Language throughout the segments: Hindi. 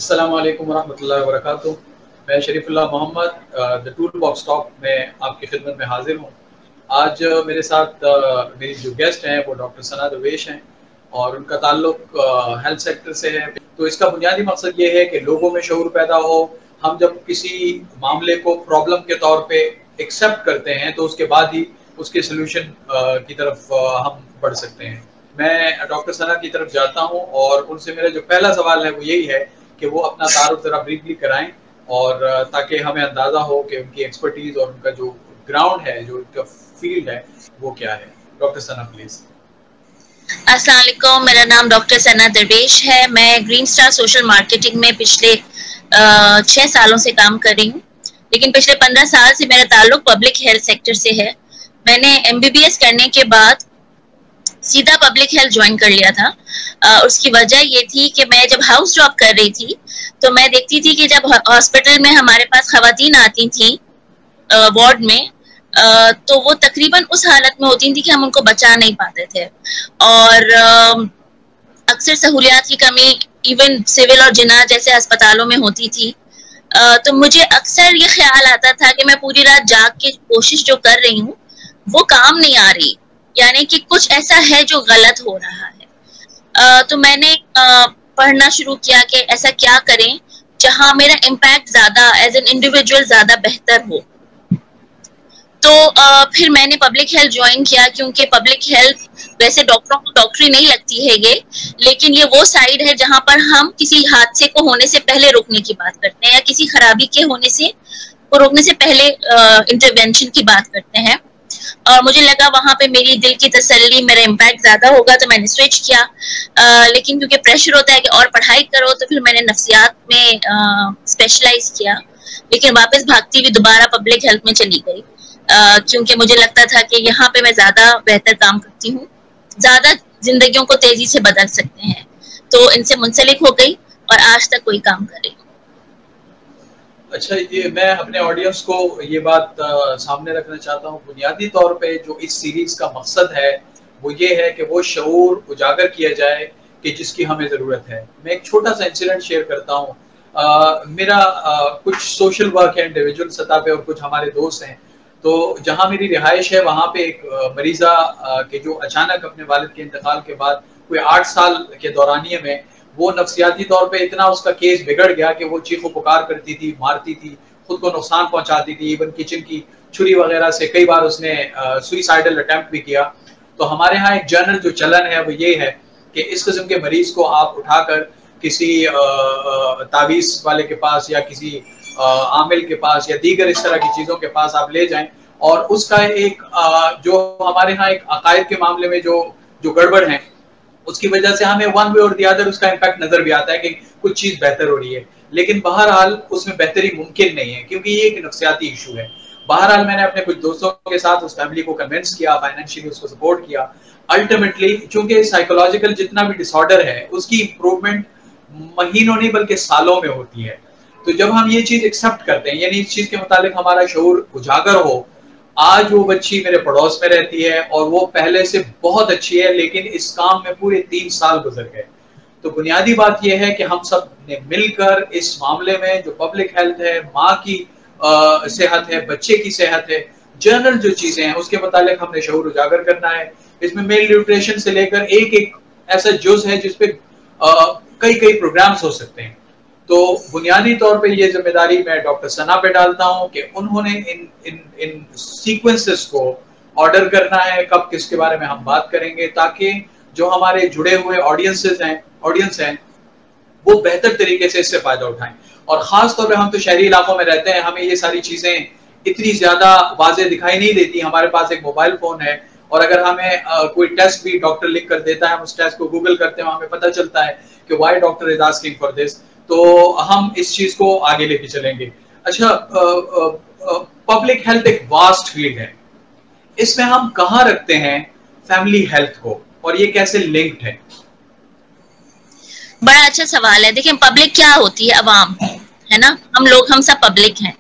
अस्सलाम वालेकुम वरहमतुल्लाहि वबरकातुहू। मैं Sharifullah Mohammed the tool box talk में आपकी खिदमत में हाजिर हूँ। आज मेरे साथ मेरी जो गेस्ट हैं वो डॉक्टर सना दरवेश हैं और उनका ताल्लुक हेल्थ सेक्टर से है। तो इसका बुनियादी मकसद ये है कि लोगों में शऊर पैदा हो। हम जब किसी मामले को प्रॉब्लम के तौर पे एक्सेप्ट करते हैं तो उसके बाद ही उसके सोल्यूशन की तरफ हम बढ़ सकते हैं। मैं डॉक्टर सना की तरफ जाता हूँ और उनसे मेरा जो पहला सवाल है वो यही है कि वो अपना तारुफ जरा ब्रीफली कराएं और ताकि हमें अंदाजा हो कि उनकी एक्सपर्टीज और उनका जो ग्राउंड है, जो उनका फील्ड है, वो क्या है। Doctor Sana please. अस्सलाम वालेकुम, मेरा नाम डॉक्टर सना दरवेश है। मैं ग्रीन स्टार सोशल मार्केटिंग में पिछले 6 सालों से काम कर रही हूँ, लेकिन पिछले 15 साल से मेरा ताल्लुक पब्लिक हेल्थ सेक्टर से है। मैंने MBBS करने के बाद सीधा पब्लिक हेल्थ ज्वाइन कर लिया था। उसकी वजह ये थी कि मैं जब हाउस जॉब कर रही थी तो मैं देखती थी कि जब हॉस्पिटल में हमारे पास खवातीन आती थी वार्ड में, तो वो तकरीबन उस हालत में होती थी कि हम उनको बचा नहीं पाते थे और अक्सर सहूलियात की कमी इवन सिविल और जिना जैसे अस्पतालों में होती थी। तो मुझे अक्सर ये ख्याल आता था कि मैं पूरी रात जाग के कोशिश जो कर रही हूँ वो काम नहीं आ रही, यानी कि कुछ ऐसा है जो गलत हो रहा है। तो मैंने पढ़ना शुरू किया कि ऐसा क्या करें जहां मेरा इम्पैक्ट ज्यादा एज एन इंडिविजुअल ज्यादा बेहतर हो। तो फिर मैंने पब्लिक हेल्थ ज्वाइन किया, क्योंकि पब्लिक हेल्थ वैसे डॉक्टरों को डॉक्टरी नहीं लगती है ये, लेकिन ये वो साइड है जहां पर हम किसी हादसे को होने से पहले रोकने की बात करते हैं या किसी खराबी के होने से को रोकने से पहले इंटरवेंशन की बात करते हैं। और मुझे लगा वहां पे मेरी दिल की तसल्ली, मेरा इम्पैक्ट ज्यादा होगा, तो मैंने स्विच किया। लेकिन क्योंकि प्रेशर होता है कि और पढ़ाई करो, तो फिर मैंने नफ्सियात में स्पेशलाइज किया, लेकिन वापस भागती हुई दोबारा पब्लिक हेल्थ में चली गई, क्योंकि मुझे लगता था कि यहाँ पे मैं ज्यादा बेहतर काम करती हूँ, ज्यादा जिंदगियों को तेजी से बदल सकते हैं। तो इनसे मुंसलिक हो गई और आज तक कोई काम कर रही हूँ। अच्छा, ये मैं अपने ऑडियंस को ये बात सामने रखना चाहता हूँ। बुनियादी तौर पे जो इस सीरीज का मकसद है वो ये है कि वो शऊर उजागर किया जाए कि जिसकी हमें ज़रूरत है। मैं एक छोटा सा इंसिडेंट शेयर करता हूँ। मेरा कुछ सोशल वर्क है इंडिविजुअल सतह पे और कुछ हमारे दोस्त हैं। तो जहाँ मेरी रिहाइश है वहाँ पे एक मरीज़ा के जो अचानक अपने वालिद के इंतकाल के बाद कोई 8 साल के दौरानिये में वो नफ्सियाती तौर पे इतना उसका केस बिगड़ गया कि वो चीखो पुकार करती थी, मारती थी, खुद को नुकसान पहुंचाती थी, इवन किचन की छुरी वगैरह से कई बार उसने सुइसाइडल अटेम्प्ट भी किया। तो हमारे यहाँ एक जनरल जो चलन है वो ये है कि इस किस्म के मरीज को आप उठाकर किसी तावीज़ वाले के पास या किसी आमिल के पास या दीगर इस तरह की चीज़ों के पास आप ले जाएं और उसका एक जो हमारे यहाँ एक अकायद के मामले में जो गड़बड़ है उसकी वजह से हमें वन वे और दी अदर उसका इम्पैक्ट नजर भी आता है कि कुछ चीज बेहतर हो रही है, लेकिन बहरहाल उसमें बेहतरी मुमकिन नहीं है क्योंकि ये एक नफ्सियाती इशू है। बहरहाल मैंने अपने कुछ दोस्तों के साथ उस फैमिली को कन्विंस किया, फाइनेंशियली उसको सपोर्ट किया। अल्टीमेटली चूंकि साइकोलॉजिकल जितना भी डिसऑर्डर है उसकी इंप्रूवमेंट महीनों नहीं बल्कि सालों में होती है। तो जब हम ये चीज एक्सेप्ट करते हैं, यानी इस चीज के मुतालिक हमारा शऊर उजागर हो। आज वो बच्ची मेरे पड़ोस में रहती है और वो पहले से बहुत अच्छी है, लेकिन इस काम में पूरे 3 साल गुजर गए। तो बुनियादी बात यह है कि हम सब ने मिलकर इस मामले में जो पब्लिक हेल्थ है, माँ की सेहत है, बच्चे की सेहत है, जनरल जो चीजें हैं उसके मुतालिक हमने शऊर उजागर करना है। इसमें मेल न्यूट्रिशन से लेकर एक ऐसा जुज है जिसपे कई प्रोग्राम्स हो सकते हैं। तो बुनियादी तौर पे ये जिम्मेदारी मैं डॉक्टर सना पे डालता हूँ कि उन्होंने इन सीक्वेंसेस को ऑर्डर करना है, कब किसके बारे में हम बात करेंगे, ताकि जो हमारे जुड़े हुए ऑडियंस हैं वो बेहतर तरीके से इससे फायदा उठाएं। और खास तौर पे हम तो शहरी इलाकों में रहते हैं, हमें ये सारी चीजें इतनी ज्यादा वाज़ेह दिखाई नहीं देती। हमारे पास एक मोबाइल फोन है और अगर हमें कोई टेस्ट भी डॉक्टर लिख कर देता है, हम उस टेस्ट को गूगल करते हैं, हमें पता चलता है कि why doctor is asking for this. तो हम इस चीज को आगे लेके चलेंगे। अच्छा, पब्लिक हेल्थ एक वास्ट फील्ड है, इसमें हम कहाँ रखते हैं फैमिली हेल्थ को और ये कैसे लिंक्ड है? बड़ा अच्छा सवाल है। देखिए, पब्लिक क्या होती है? अवाम है ना, हम सब पब्लिक हैं।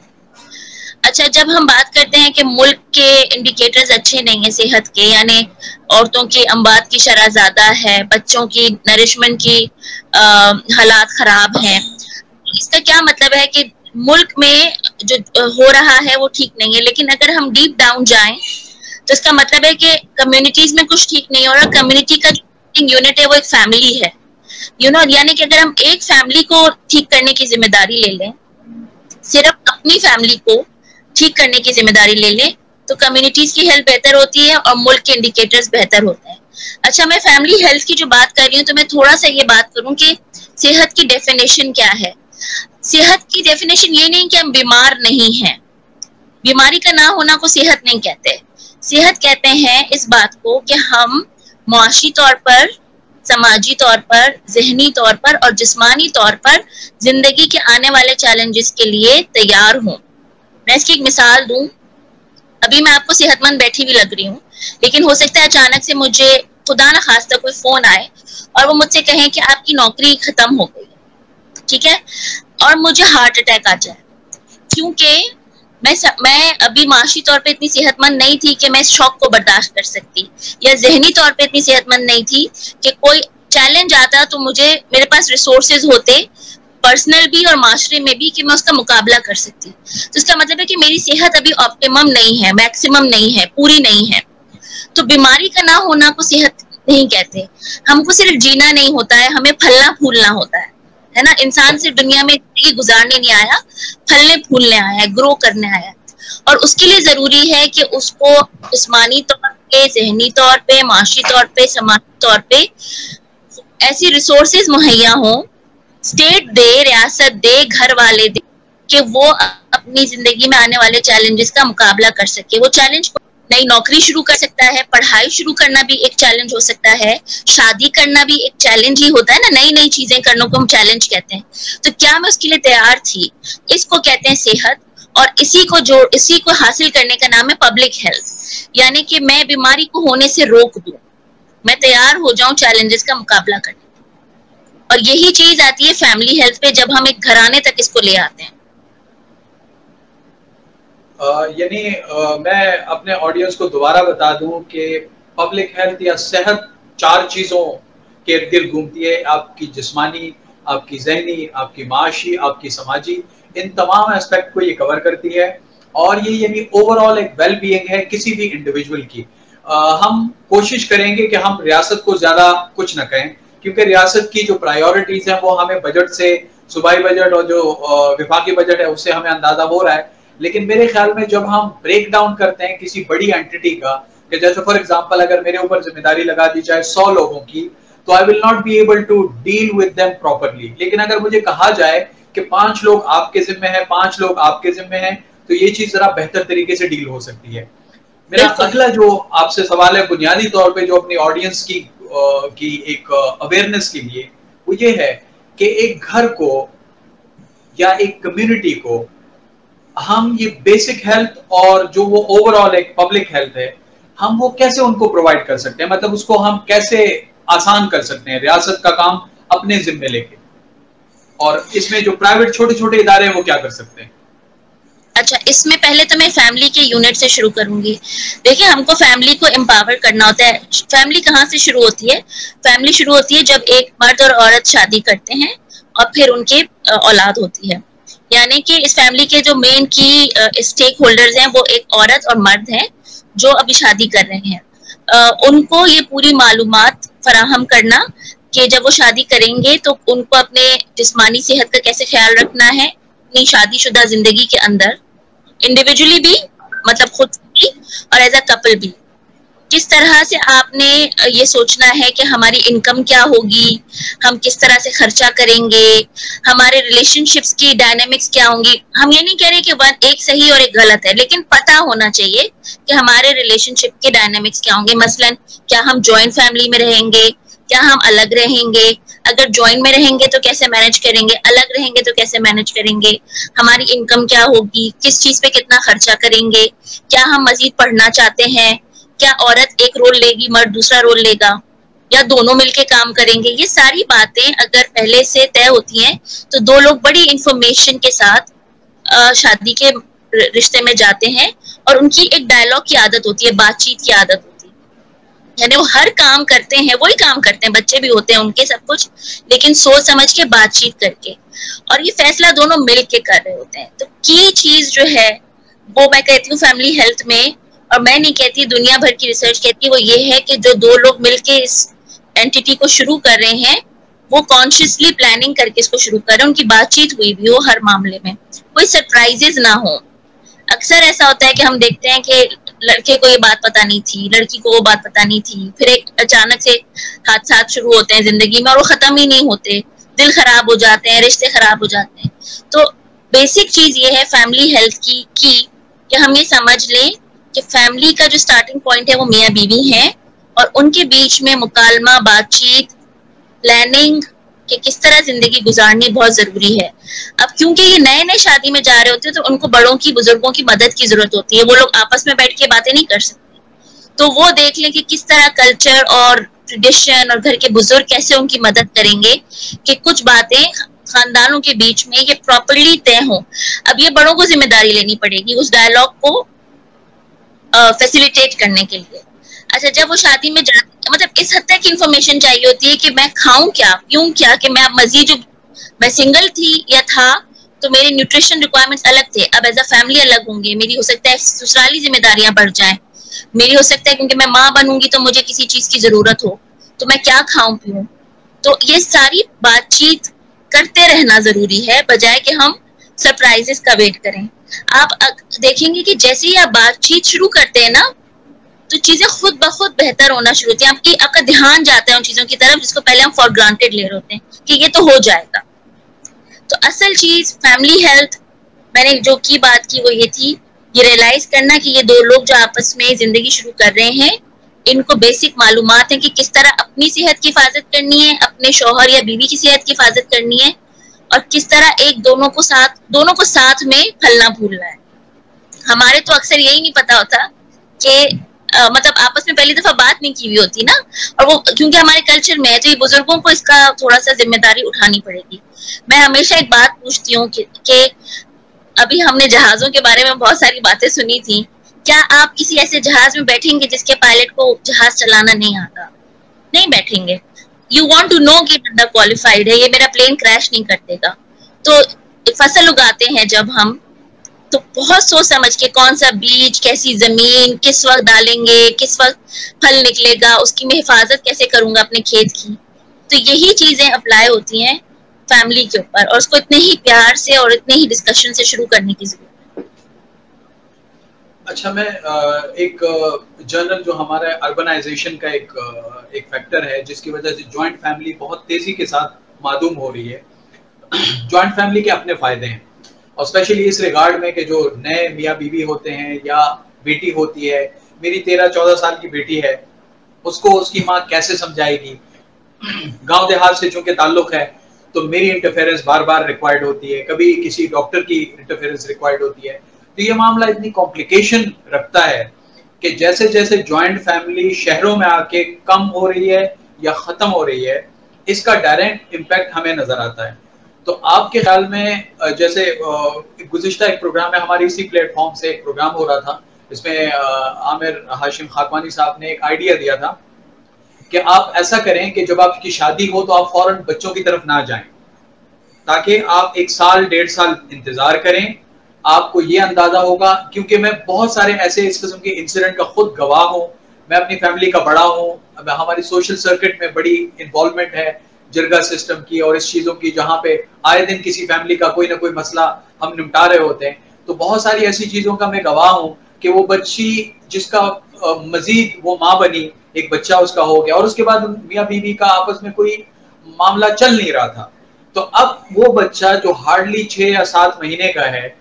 अच्छा, जब हम बात करते हैं कि मुल्क के इंडिकेटर्स अच्छे नहीं है सेहत के, यानी औरतों की अम्बात की शरह ज्यादा है, बच्चों की नरिशमेंट की हालात खराब हैं, इसका क्या मतलब है कि मुल्क में जो हो रहा है वो ठीक नहीं है, लेकिन अगर हम डीप डाउन जाएं तो इसका मतलब है कि कम्युनिटीज में कुछ ठीक नहीं हो रहा। कम्युनिटी का यूनिट है वो एक फैमिली है, यानी कि अगर हम एक फैमिली को ठीक करने की जिम्मेदारी ले लें, सिर्फ अपनी फैमिली को ठीक करने की जिम्मेदारी ले लें, तो कम्युनिटीज की हेल्थ बेहतर होती है और मुल्क के इंडिकेटर्स बेहतर होते हैं। अच्छा, मैं फैमिली हेल्थ की जो बात कर रही हूँ तो मैं थोड़ा सा ये बात करूँ कि सेहत की डेफिनेशन क्या है। सेहत की डेफिनेशन ये नहीं कि हम बीमार नहीं हैं, बीमारी का ना होना को सेहत नहीं कहते। सेहत कहते हैं इस बात को कि हम मुआशी तौर पर, समाजी तौर पर, ज़हनी तौर पर और जिस्मानी तौर पर जिंदगी के आने वाले चैलेंजेस के लिए तैयार हूँ। मैं इसकी एक मिसाल दूं, अभी मैं आपको सेहतमंद बैठी भी लग रही हूँ, लेकिन हो सकता है अचानक से मुझे खुदा न खास्ता कोई फोन आए और वो मुझसे कहें कि आपकी नौकरी खत्म हो गई, ठीक है, और मुझे हार्ट अटैक आ जाए, क्योंकि मैं अभी माशी तौर पे इतनी सेहतमंद नहीं थी कि मैं इस शौक को बर्दाश्त कर सकती, या जहनी तौर पे इतनी सेहतमंद नहीं थी कि कोई चैलेंज आता तो मेरे पास रिसोर्सेज होते पर्सनल भी और माशरे में भी कि मैं उसका मुकाबला कर सकती। तो इसका मतलब है कि मेरी सेहत अभी ऑप्टिमम नहीं है, मैक्सिमम नहीं है, पूरी नहीं है। तो बीमारी का ना होना को सेहत नहीं कहते। हमको सिर्फ जीना नहीं होता है, हमें फलना फूलना होता है ना। इंसान सिर्फ दुनिया में गुजारने नहीं आया, फलने फूलने आया है, ग्रो करने आया है, और उसके लिए जरूरी है कि उसको जिस्मानी तौर पे, जहनी तौर पे, माशी तौर पे, समाजी तौर पे ऐसी रिसोर्सेज मुहैया हो, स्टेट दे, रियासत दे, घर वाले दे, कि वो अपनी जिंदगी में आने वाले चैलेंजेस का मुकाबला कर सके। वो चैलेंज नई नौकरी शुरू कर सकता है, पढ़ाई शुरू करना भी एक चैलेंज हो सकता है, शादी करना भी एक चैलेंज ही होता है ना, नई नई चीजें करने को हम चैलेंज कहते हैं। तो क्या मैं उसके लिए तैयार थी? इसको कहते हैं सेहत, और इसी को हासिल करने का नाम है पब्लिक हेल्थ, यानी कि मैं बीमारी को होने से रोक दूं, मैं तैयार हो जाऊं चैलेंजेस का मुकाबला करने। और यही चीज आती है फैमिली हेल्थ पे, जब हम एक घराने तक इसको ले आते हैं। यानी मैं अपने ऑडियंस को दोबारा बता दूं कि पब्लिक हेल्थ या सेहत 4 चीजों के इर्द गिर्द घूमती है, आपकी जिस्मानी, आपकी ज़हनी, आपकी माशी, आपकी समाजी, इन तमाम एस्पेक्ट को ये कवर करती है। और ये यानी ओवरऑल एक वेल बीइंग है किसी भी इंडिविजुअल की। हम कोशिश करेंगे कि हम रियासत को ज्यादा कुछ न कहें, क्योंकि रियासत की जो प्रायोरिटीज हैं वो हमें बजट से, सूबाई बजट और जो विफाकी बजट है उससे हमें अंदाजा हो रहा है। लेकिन मेरे ख्याल में जब हम ब्रेक डाउन करते हैं किसी बड़ी एंटिटी का, कि जैसे फॉर एग्जांपल अगर मेरे ऊपर जिम्मेदारी लगा दी जाए 100 लोगों की, तो I will not be able to deal with them properly. लेकिन अगर मुझे कहा जाए कि 5 लोग आपके जिम्मे हैं, 5 लोग आपके जिम्मे हैं, तो ये चीज जरा बेहतर तरीके से डील हो सकती है। मेरा अगला जो आपसे सवाल है बुनियादी तौर पे जो अपनी ऑडियंस की एक अवेयरनेस के लिए, वो ये है कि एक घर को या एक कम्युनिटी को हम ये बेसिक हेल्थ और जो वो ओवरऑल एक पब्लिक हेल्थ है, हम वो कैसे उनको प्रोवाइड कर सकते हैं, मतलब उसको हम कैसे आसान कर सकते हैं, रियासत का काम अपने जिम्मे लेके, और इसमें जो प्राइवेट छोटे छोटे इदारे हैं वो क्या कर सकते हैं? अच्छा, इसमें पहले तो मैं फैमिली के यूनिट से शुरू करूंगी। देखिए, हमको फैमिली को एम्पावर करना होता है। फैमिली कहाँ से शुरू होती है? फैमिली शुरू होती है जब एक मर्द और औरत शादी करते हैं और फिर उनके औलाद होती है। यानी कि इस फैमिली के जो मेन की स्टेक होल्डर्स हैं वो एक औरत और मर्द हैं जो अभी शादी कर रहे हैं। उनको ये पूरी मालूमात फराहम करना कि जब वो शादी करेंगे तो उनको अपने जिस्मानी सेहत का कैसे ख्याल रखना है अपनी शादीशुदा जिंदगी के अंदर, इंडिविजुअली भी, मतलब खुद भी, और एज अ कपल भी। किस तरह से आपने ये सोचना है कि हमारी इनकम क्या होगी, हम किस तरह से खर्चा करेंगे, हमारे रिलेशनशिप्स की डायनामिक्स क्या होंगी। हम ये नहीं कह रहे कि एक सही और एक गलत है, लेकिन पता होना चाहिए कि हमारे रिलेशनशिप के डायनामिक्स क्या होंगे। मसलन, क्या हम जॉइंट फैमिली में रहेंगे, क्या हम अलग रहेंगे, अगर जॉइंट में रहेंगे तो कैसे मैनेज करेंगे, अलग रहेंगे तो कैसे मैनेज करेंगे, हमारी इनकम क्या होगी, किस चीज पे कितना खर्चा करेंगे, क्या हम मजीद पढ़ना चाहते हैं, क्या औरत एक रोल लेगी, मर्द दूसरा रोल लेगा, या दोनों मिलके काम करेंगे। ये सारी बातें अगर पहले से तय होती हैं तो 2 लोग बड़ी इंफॉर्मेशन के साथ शादी के रिश्ते में जाते हैं और उनकी एक डायलॉग की आदत होती है, बातचीत की आदत होती है। यानी वो हर काम करते हैं, वही काम करते हैं, बच्चे भी होते हैं उनके सब कुछ, लेकिन सोच समझ के बातचीत करके, और ये फैसला दोनों मिल के कर रहे होते हैं। तो की चीज जो है वो मैं कहती हूँ फैमिली हेल्थ में, और मैं नहीं कहती, दुनिया भर की रिसर्च कहती है, वो ये है कि जो दो लोग मिलके इस एंटिटी को शुरू कर रहे हैं वो कॉन्शियसली प्लानिंग करके इसको शुरू कर रहे हैं, उनकी बातचीत हुई भी हो हर मामले में, कोई सरप्राइजेस ना हो। अक्सर ऐसा होता है कि हम देखते हैं कि लड़के को ये बात पता नहीं थी, लड़की को वो बात पता नहीं थी, फिर एक अचानक से हादसात शुरू होते हैं जिंदगी में और वो खत्म ही नहीं होते, दिल खराब हो जाते हैं, रिश्ते खराब हो जाते हैं। तो बेसिक चीज ये है फैमिली हेल्थ की कि हम ये समझ लें कि फैमिली का जो स्टार्टिंग पॉइंट है वो मियाँ बीवी है, और उनके बीच में मुकालमा, बातचीत, प्लानिंग कि किस तरह जिंदगी गुजारनी बहुत जरूरी है। अब क्योंकि ये नए नए शादी में जा रहे होते हैं तो उनको बड़ों की, बुजुर्गों की मदद की जरूरत होती है, वो लोग आपस में बैठ के बातें नहीं कर सकते, तो वो देख लें कि किस तरह कल्चर और ट्रेडिशन और घर के बुजुर्ग कैसे उनकी मदद करेंगे कि कुछ बातें खानदानों के बीच में ये प्रॉपरली तय हो। अब ये बड़ों को जिम्मेदारी लेनी पड़ेगी उस डायलॉग को फैसिलिटेट करने के लिए। अच्छा, जब वो शादी में जाते, मतलब इस हद तक इन्फॉर्मेशन चाहिए होती है कि मैं खाऊं क्या, पीऊं क्या, कि मैं अब मजीद, जो मैं सिंगल थी या था तो मेरे न्यूट्रिशन रिक्वायरमेंट्स अलग थे, अब एज अ फैमिली अलग होंगे, मेरी हो सकता है ससुराली जिम्मेदारियां बढ़ जाएं, मेरी हो सकता है क्योंकि मैं माँ बनूंगी तो मुझे किसी चीज की जरूरत हो, तो मैं क्या खाऊं पीऊं। तो ये सारी बातचीत करते रहना जरूरी है, बजाय कि हम सरप्राइजेस का वेट करें। आप देखेंगे कि जैसे ही आप बातचीत शुरू करते हैं ना, तो चीजें खुद ब खुद बेहतर होना शुरू होती हैं। आपका ध्यान जाता है उन चीजों की तरफ जिसको पहले हम फॉर ग्रांटेड ले रहे होते हैं कि ये तो हो जाएगा। तो असल चीज फैमिली हेल्थ, मैंने जो की बात की वो ये थी, ये रियलाइज करना कि ये दो लोग जो आपस में जिंदगी शुरू कर रहे हैं, इनको बेसिक मालूमात है कि किस तरह अपनी सेहत की हिफाजत करनी है, अपने शौहर या बीवी की सेहत की हिफाजत करनी है, और किस तरह दोनों को साथ में फलना फूलना है। हमारे तो अक्सर यही नहीं पता होता कि मतलब आपस में पहली दफा बात नहीं की हुई होती ना, और वो क्योंकि हमारे कल्चर में है तो ये बुजुर्गों को इसका थोड़ा सा जिम्मेदारी उठानी पड़ेगी। मैं हमेशा एक बात पूछती हूँ कि अभी हमने जहाजों के बारे में बहुत सारी बातें सुनी थी, क्या आप किसी ऐसे जहाज में बैठेंगे जिसके पायलट को जहाज चलाना नहीं आता? नहीं बैठेंगे। यू वांट टू नो कि बंदा क्वालिफाइड है, ये मेरा प्लेन क्रैश नहीं कर देगा। तो फसल उगाते हैं जब हम, तो बहुत सोच समझ के कौन सा बीज, कैसी जमीन, किस वक्त डालेंगे, किस वक्त फल निकलेगा, उसकी मैं हिफाजत कैसे करूंगा अपने खेत की। तो यही चीजें अप्लाई होती हैं फैमिली के ऊपर, और उसको इतने ही प्यार से और इतने ही डिस्कशन से शुरू करने की जरूरत है। अच्छा, मैं एक जनरल जो हमारा अर्बनाइजेशन का एक फैक्टर है जिसकी वजह से जॉइंट फैमिली बहुत तेजी के साथ मादूम हो रही है। जॉइंट फैमिली के अपने फायदे हैं, और स्पेशली इस रिगार्ड में कि जो नए मियाँ बीवी होते हैं या बेटी होती है, मेरी 13-14 साल की बेटी है, उसको उसकी माँ कैसे समझाएगी। गांव देहात से चूंकि ताल्लुक है तो मेरी इंटरफेरेंस बार बार रिक्वायर्ड होती है, कभी किसी डॉक्टर की इंटरफेरेंस रिक्वायर्ड होती है। तो ये मामला इतनी कॉम्प्लिकेशन रखता है कि जैसे जैसे जॉइंट फैमिली शहरों में आके कम हो रही है या खत्म हो रही है, इसका डायरेक्ट इम्पैक्ट हमें नजर आता है। तो आपके ख्याल में, जैसे गुज़िश्ता एक प्रोग्राम में हमारे इसी प्लेटफॉर्म से एक प्रोग्राम हो रहा था, इसमें आमिर हाशिम खाकवानी साहब ने एक आइडिया दिया था कि आप ऐसा करें कि जब आपकी शादी हो तो आप फौरन बच्चों की तरफ ना जाएं, ताकि आप 1 साल 1.5 साल इंतजार करें। आपको ये अंदाजा होगा, क्योंकि मैं बहुत सारे ऐसे इस किस्म के इंसिडेंट का खुद गवाह हूँ, मैं अपनी फैमिली का बड़ा हूँ, हमारी सोशल सर्किट में बड़ी इन्वॉल्वमेंट है जरगा सिस्टम की और इस चीजों की, जहाँ पे आए दिन किसी फैमिली का कोई ना कोई मसला हम निपटा रहे होते हैं। तो बहुत सारी ऐसी चीजों का मैं गवाह हूँ कि वो बच्ची जिसका मजीद वो माँ बनी, एक बच्चा उसका हो गया, और उसके बाद मियाँ बीवी का आपस में कोई मामला चल नहीं रहा था। तो अब वो बच्चा जो हार्डली 6 या 7 महीने का है,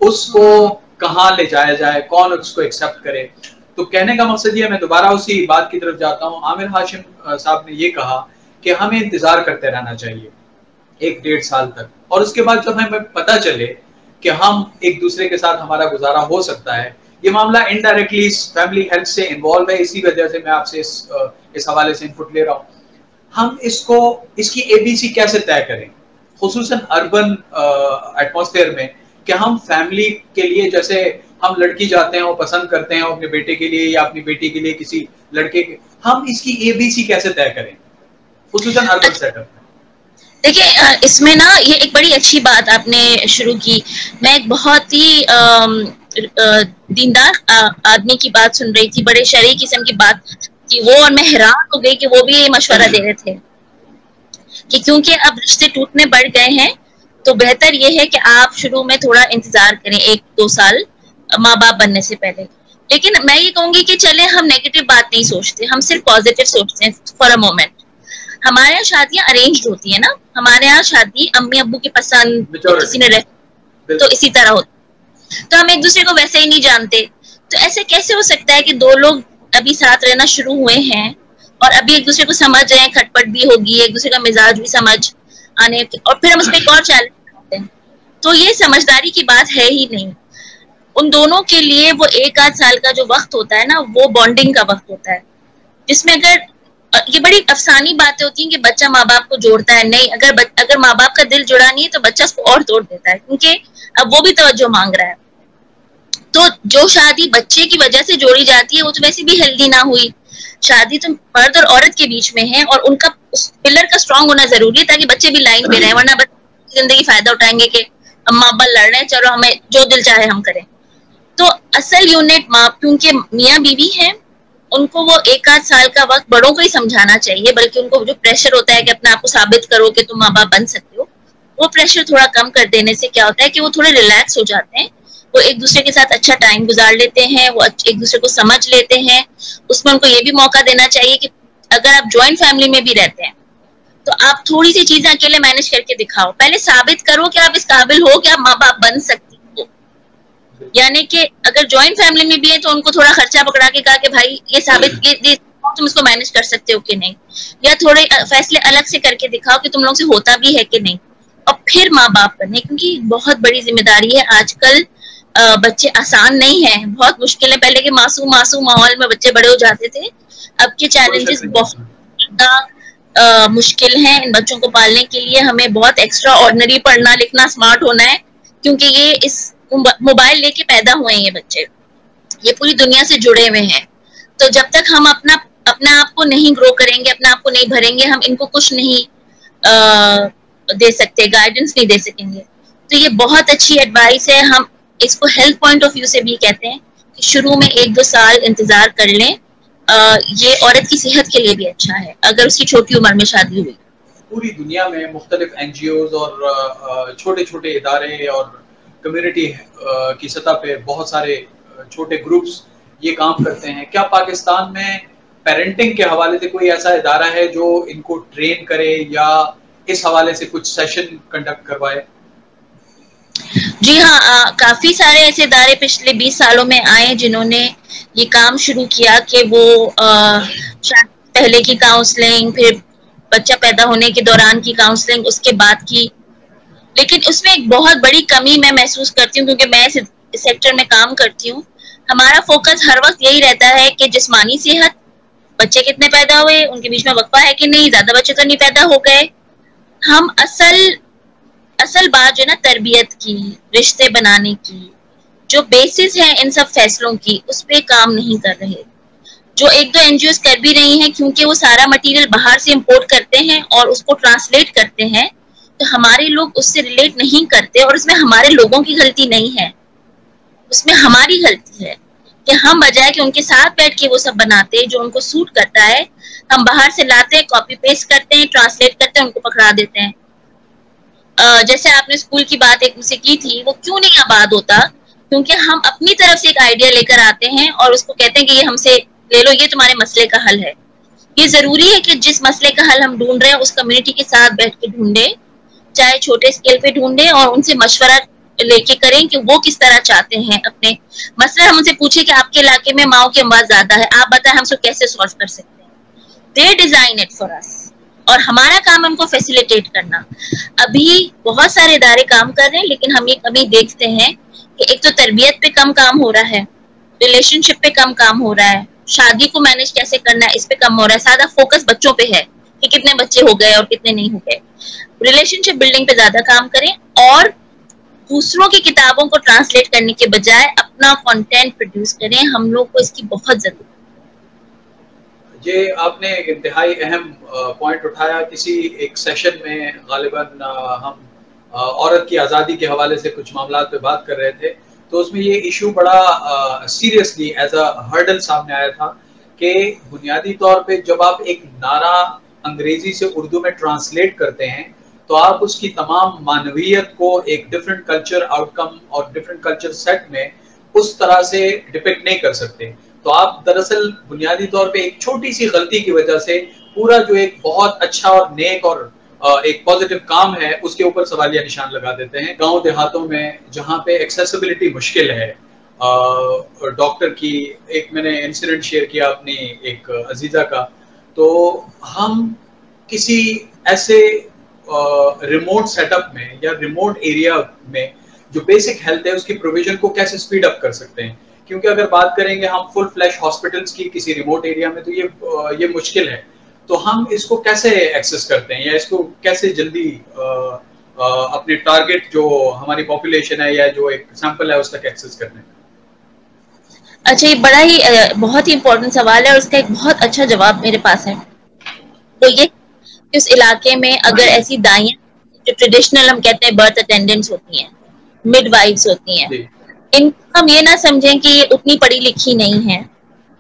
उसको कहाँ ले जाया जाए, कौन उसको एक्सेप्ट करे। तो कहने का मकसद ये, मैं दोबारा उसी बात की तरफ जाता हूँ। आमिर हाशिम साहब ने ये कहा कि हमें इंतजार करते रहना चाहिए 1-1.5 साल तक, और उसके बाद जब हमें पता चले कि हम एक दूसरे के साथ हमारा गुजारा हो सकता है। ये मामला इनडायरेक्टली फैमिली हेल्थ से इन्वॉल्व है, इसी वजह से मैं आपसे इस हवाले से इनपुट ले रहा हूँ। हम इसकी ABC कैसे तय करें, खुसूसन अर्बन एटमॉस्फेयर में, क्या हम फैमिली के लिए, जैसे हम लड़की जाते हैं और पसंद करते हैं अपने बेटे के लिए या अपनी बेटी के लिए किसी लड़के के, हम इसकी ABC कैसे तय करें, खुसूसन अर्बन सेटअप? देखिए, इसमें ना ये एक बड़ी अच्छी बात आपने शुरू की। मैं एक बहुत ही दीनदार आदमी की बात सुन रही थी, बड़े शरई किस्म की बात कि वो, और मैं हैरान हो गई कि वो भी ये मशवरा दे रहे थे कि क्योंकि अब रिश्ते टूटने बढ़ गए हैं तो बेहतर ये है कि आप शुरू में थोड़ा इंतजार करें 1-2 साल माँ बाप बनने से पहले। लेकिन मैं ये कहूंगी कि चले हम नेगेटिव बात नहीं सोचते, हम सिर्फ पॉजिटिव सोचते हैं फॉर अ मोमेंट। हमारे यहाँ शादियां अरेंज्ड होती है ना, हमारे यहाँ शादी अम्मी अब्बू की पसंद, किसी ने तो इसी तरह होती, तो हम एक दूसरे को वैसे ही नहीं जानते। तो ऐसे कैसे हो सकता है कि दो लोग अभी साथ रहना शुरू हुए हैं और अभी एक दूसरे को समझ रहे हैं, खटपट भी होगी, एक दूसरे का मिजाज भी समझ आने, और फिर हम उस पर एक और चैलेंज करते हैं, तो ये समझदारी की बात है ही नहीं। उन दोनों के लिए वो 1-8 साल का जो वक्त होता है ना, वो बॉन्डिंग का वक्त होता है, जिसमें अगर ये बड़ी अफसानी बातें होती हैं कि बच्चा माँ बाप को जोड़ता है, नहीं, अगर माँ बाप का दिल जुड़ा नहीं है तो बच्चा उसको और तोड़ देता है, क्योंकि अब वो भी तवज्जो मांग रहा है। तो जो शादी बच्चे की वजह से जोड़ी जाती है वो तो वैसे भी हेल्दी ना हुई। शादी तो मर्द और औरत के बीच में है और उनका पिलर का स्ट्रांग होना जरूरी है ताकि बच्चे भी लाइन पे रहे, वरना बच्चे जिंदगी फायदा उठाएंगे कि अम्मा अब्बा लड़ रहे हैं, चलो हमें जो दिल चाहे हम करें। तो असल यूनिट माँ, क्योंकि मियाँ बीवी हैं, उनको वो 1-8 साल का वक्त बड़ों को ही समझाना चाहिए, बल्कि उनको जो प्रेशर होता है कि अपने आप को साबित करो कि तुम माँ बाप बन सकते हो, वो प्रेशर थोड़ा कम कर देने से क्या होता है कि वो थोड़े रिलैक्स हो जाते हैं, वो एक दूसरे के साथ अच्छा टाइम गुजार लेते हैं, वो एक दूसरे को समझ लेते हैं। उसमें उनको ये भी मौका देना चाहिए कि अगर आप ज्वाइंट फैमिली में भी रहते हैं तो आप थोड़ी सी चीजें अकेले मैनेज करके दिखाओ, पहले साबित करो कि आप इस काबिल हो कि आप माँ बाप बन सकती हो। यानी कि अगर ज्वाइंट फैमिली में भी है तो उनको थोड़ा खर्चा पकड़ा के कहा कि भाई ये साबित तुम इसको मैनेज कर सकते हो कि नहीं, या थोड़े फैसले अलग से करके दिखाओ कि तुम लोग से होता भी है कि नहीं, और फिर माँ बाप बने, क्योंकि बहुत बड़ी जिम्मेदारी है। आजकल बच्चे आसान नहीं है, बहुत मुश्किल है। पहले के मासूम माहौल में बच्चे बड़े हो जाते थे, अब के चैलेंजेस बहुत ज्यादा मुश्किल हैं। इन बच्चों को पालने के लिए हमें बहुत एक्स्ट्रा ऑर्डिनरी पढ़ना लिखना, स्मार्ट होना है, क्योंकि ये इस मोबाइल लेके पैदा हुए हैं ये बच्चे, ये पूरी दुनिया से जुड़े हुए हैं। तो जब तक हम अपना आप को नहीं ग्रो करेंगे, अपने आप को नहीं भरेंगे, हम इनको कुछ नहीं दे सकते, गाइडेंस नहीं दे सकेंगे। तो ये बहुत अच्छी एडवाइस है। हम इसको हेल्थ पॉइंट ऑफ व्यू से भी कहते हैं कि शुरू में 1-2 साल इंतजार कर लें। ये औरत की सेहत के लिए भी अच्छा है अगर उसकी छोटी उम्र में शादी हुई। पूरी दुनिया में मुख्तलिफ NGOs और छोटे छोटे इदारे और कम्युनिटी की सतह पे बहुत सारे छोटे ग्रुप्स ये काम करते हैं। क्या पाकिस्तान में पेरेंटिंग के हवाले से कोई ऐसा इदारा है जो इनको ट्रेन करे या इस हवाले से कुछ सेशन कंडक्ट करवाए? जी हाँ, काफी सारे ऐसे इदारे पिछले 20 सालों में आए जिन्होंने ये काम शुरू किया कि वो पहले की काउंसलिंग, फिर बच्चा पैदा होने के दौरान की काउंसलिंग, उसके बाद की। लेकिन उसमें एक बहुत बड़ी कमी मैं महसूस करती हूँ, क्योंकि मैं इस सेक्टर में काम करती हूँ। हमारा फोकस हर वक्त यही रहता है कि जिस्मानी सेहत, बच्चे कितने पैदा हुए, उनके बीच में वक्फा है कि नहीं, ज्यादा बच्चे तो नहीं पैदा हो गए। हम असल बात जो है ना, तरबियत की, रिश्ते बनाने की जो बेसिस है इन सब फैसलों की, उस पे काम नहीं कर रहे। जो 1-2 NGOs कर भी रही हैं, क्योंकि वो सारा मटेरियल बाहर से इंपोर्ट करते हैं और उसको ट्रांसलेट करते हैं, तो हमारे लोग उससे रिलेट नहीं करते। और उसमें हमारे लोगों की गलती नहीं है, उसमें हमारी गलती है कि हम बजाय कि उनके साथ बैठ के वो सब बनाते जो उनको सूट करता है, हम बाहर से लाते हैं, कॉपी पेस्ट करते हैं, ट्रांसलेट करते हैं, उनको पकड़ा देते हैं। जैसे आपने स्कूल की बात एक मुझसे की थी, वो क्यों नहीं आबाद होता? क्योंकि हम अपनी तरफ से एक आइडिया लेकर आते हैं और उसको कहते हैं कि ये हमसे ले लो, ये तुम्हारे मसले का हल है। ये जरूरी है कि जिस मसले का हल हम ढूंढ रहे हैं उस कम्युनिटी के साथ बैठ के ढूंढे, चाहे छोटे स्केल पे ढूंढे, और उनसे मशवरा लेके करें कि वो किस तरह चाहते हैं अपने मसला। हम उनसे पूछे कि आपके इलाके में माओ की आवाज ज्यादा है, आप बताएं हम उसको कैसे सॉल्व कर सकते हैं। दे डिजाइन इट फॉर अस, और हमारा काम है उनको फैसिलिटेट करना। अभी बहुत सारे इदारे काम कर रहे हैं, लेकिन हम ये कमी देखते हैं कि एक तो तरबियत पे कम काम हो रहा है, रिलेशनशिप पे कम काम हो रहा है, शादी को मैनेज कैसे करना है इस पे कम हो रहा है। ज्यादा फोकस बच्चों पे है कि कितने बच्चे हो गए और कितने नहीं हो गए। रिलेशनशिप बिल्डिंग पे ज्यादा काम करें और दूसरों की किताबों को ट्रांसलेट करने के बजाय अपना कंटेंट प्रोड्यूस करें। हम लोग को इसकी बहुत जरूरत है। ये आपने एक इंतहाई अहम पॉइंट उठाया। किसी एक सेशन में गालिबन हम औरत की आज़ादी के हवाले से कुछ मामला पे बात कर रहे थे, तो उसमें ये इशू बड़ा सीरियसली एज अ हर्डल सामने आया था कि बुनियादी तौर पे जब आप एक नारा अंग्रेजी से उर्दू में ट्रांसलेट करते हैं तो आप उसकी तमाम मानवीयत को एक डिफरेंट कल्चर आउटकम और डिफरेंट कल्चर सेट में उस तरह से डिपिक्ट नहीं कर सकते। तो आप दरअसल बुनियादी तौर पे एक छोटी सी गलती की वजह से पूरा जो एक बहुत अच्छा और नेक और एक पॉजिटिव काम है उसके ऊपर सवालिया निशान लगा देते हैं। गांव देहातों में जहां पे एक्सेसिबिलिटी मुश्किल है डॉक्टर की, एक मैंने इंसिडेंट शेयर किया अपनी एक अजीजा का, तो हम किसी ऐसे रिमोट सेटअप में या रिमोट एरिया में जो बेसिक हेल्थ है उसकी प्रोविजन को कैसे स्पीड अप कर सकते हैं। क्योंकि अगर बात करेंगे हम फुल फ्लैश हॉस्पिटल्स की किसी रिमोट एरिया में तो ये मुश्किल है। तो हम इसको कैसे एक्सेस करते हैं या इसको कैसे जल्दी अपने टारगेट जो हमारी पॉपुलेशन है या जो एक सैंपल है उस तक एक्सेस करने का? अच्छा, ये बड़ा ही बहुत ही इम्पोर्टेंट सवाल है और उसका एक बहुत अच्छा जवाब मेरे पास है। तो ये कि उस इलाके में अगर ऐसी दाइयां जो ट्रेडिशनल हम कहते हैं बर्थ अटेंडेंट्स होती हैं, मिडवाइफ्स होती हैं, इनको हम ये ना समझें कि ये उतनी पढ़ी लिखी नहीं है,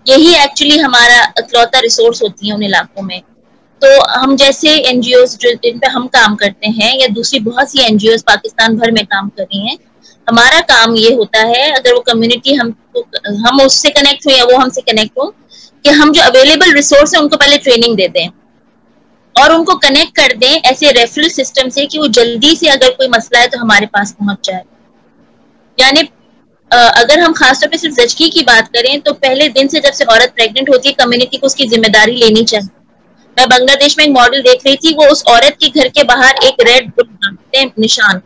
यही एक्चुअली हमारा इकलौता रिसोर्स होती है उन इलाकों में। तो हम जैसे एनजीओज जिन पे हम काम करते हैं या दूसरी बहुत सी एनजीओज पाकिस्तान भर में काम कर रही हैं, हमारा काम ये होता है अगर वो कम्युनिटी हम उससे कनेक्ट हो या वो हमसे कनेक्ट हो कि हम जो अवेलेबल रिसोर्स है उनको पहले ट्रेनिंग दे दें और उनको कनेक्ट कर दें ऐसे रेफरल सिस्टम से कि वो जल्दी से अगर कोई मसला है तो हमारे पास पहुंच जाए। यानी अगर हम खासतौर पे सिर्फ ज़चगी की बात करें तो पहले दिन से जब से औरत प्रेग्नेंट होती है कम्युनिटी को उसकी जिम्मेदारी लेनी चाहिए। मैं बांग्लादेश में एक मॉडल देख रही थी, वो उस औरत के घर के बाहर एक रेड निशान,